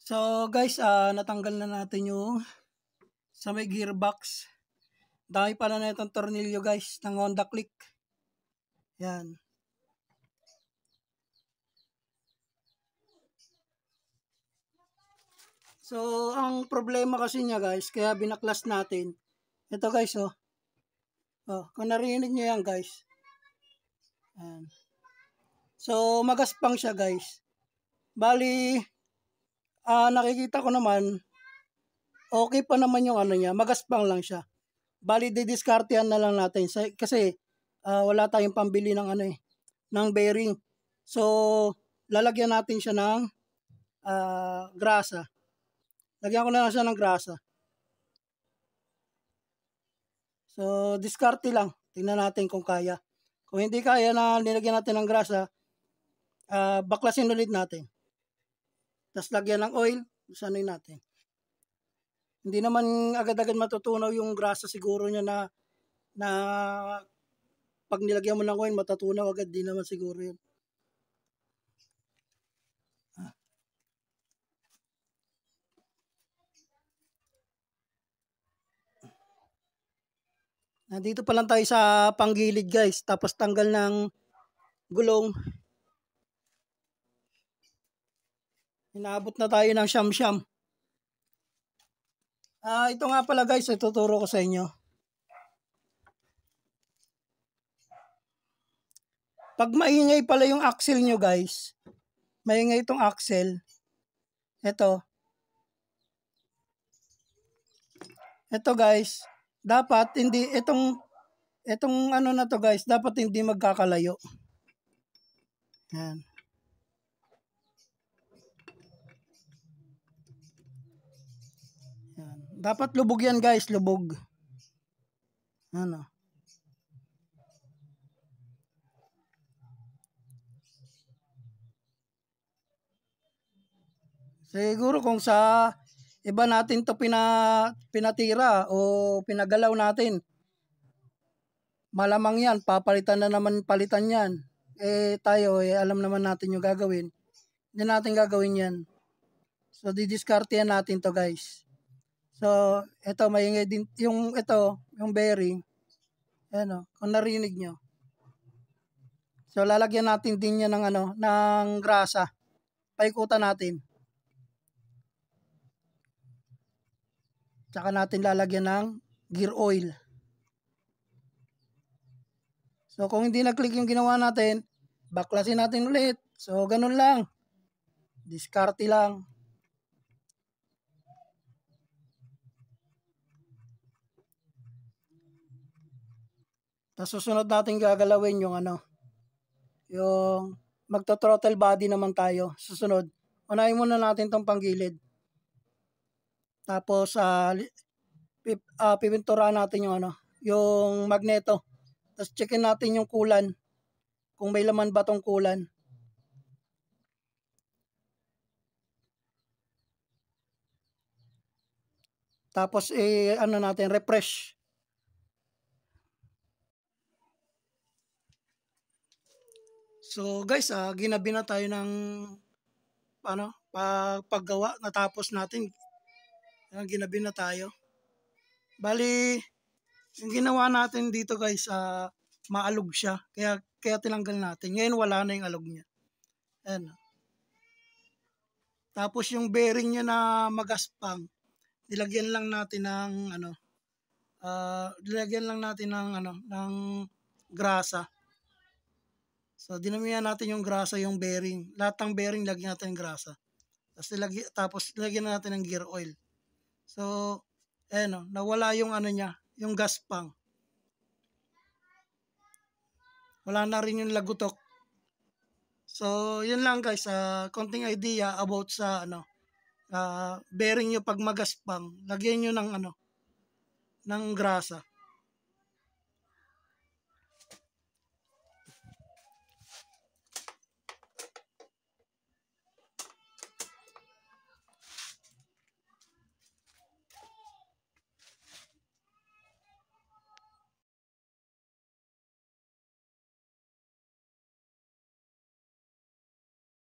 So guys, natanggal na natin yung sa may gearbox. Dami pala na itong tornilyo guys ng Honda Click. Yan. So ang problema kasi niya guys, kaya binaklas natin. Ito guys oh. Oh, kung narinig niyo yan guys. Yan. So magaspang siya guys. Bali, nakikita ko naman, okay pa naman yung ano niya, magaspang lang siya. Bali, didiskartehan na lang natin kasi wala tayong pambili ng ano ng bearing. So, lalagyan natin siya ng grasa. Lagyan ko na lang siya ng grasa. So, diskarte lang. Tingnan natin kung kaya. Kung hindi kaya na nilagyan natin ng grasa, baklasin ulit natin. Tapos lagyan ng oil, sanoy natin. Hindi naman agad-agad matutunaw yung grasa siguro niya na pag nilagyan mo ng oil, matutunaw agad. Di naman siguro yun. Nandito pa lang tayo sa panggilid guys. Tapos tanggal ng gulong. Inaabot na tayo ng siyam-siyam. Ito nga pala guys, ituturo ko sa inyo. Pag maingay pala yung axle nyo guys, maingay itong axle, ito guys, dapat hindi, itong ano na to guys, dapat hindi magkakalayo. Yan. Yan. Dapat lubog yan guys, lubog. Ano. Siguro kung sa iba natin to pinatira o pinagalaw natin, malamang yan, papalitan na naman palitan yan. Tayo, alam naman natin yung gagawin. Hindi natin gagawin yan. So, didiskartehan natin to guys. So, ito, maingay din, yung bearing, ano, kung narinig nyo. So, lalagyan natin din yan ng grasa. Paikutan natin. Tsaka natin lalagyan ng gear oil. So, kung hindi nag-click yung ginawa natin, baklasin natin ulit. So, ganun lang. Diskarte lang. Tapos susunod natin gagalawin yung yung magto-throttle body naman tayo. Susunod. Unahin muna natin tong panggilid. Tapos, pipinturahan natin yung magneto. Tapos checkin natin yung kulan. Kung may laman ba tong kulan. Tapos natin, refresh. So guys, ginabi na tayo ng paggawa. Natapos natin. Ginabi na tayo. Bali, yung ginawa natin dito guys, maalog siya. Kaya tinanggal natin. Ngayon wala na yung alog niya. Ayan. Tapos yung bearing niya na magaspang, nilagyan lang natin ng grasa. So dinamihan natin yung grasa, yung bearing. Lahat ng bearing lagyan natin ng grasa. Tapos lagyan natin ng gear oil. So nawala yung niya, yung gaspang. Wala na rin yung lagutok. So yun lang guys, konting idea about sa bearing nyo pag magaspang. Lagyan nyo ng grasa.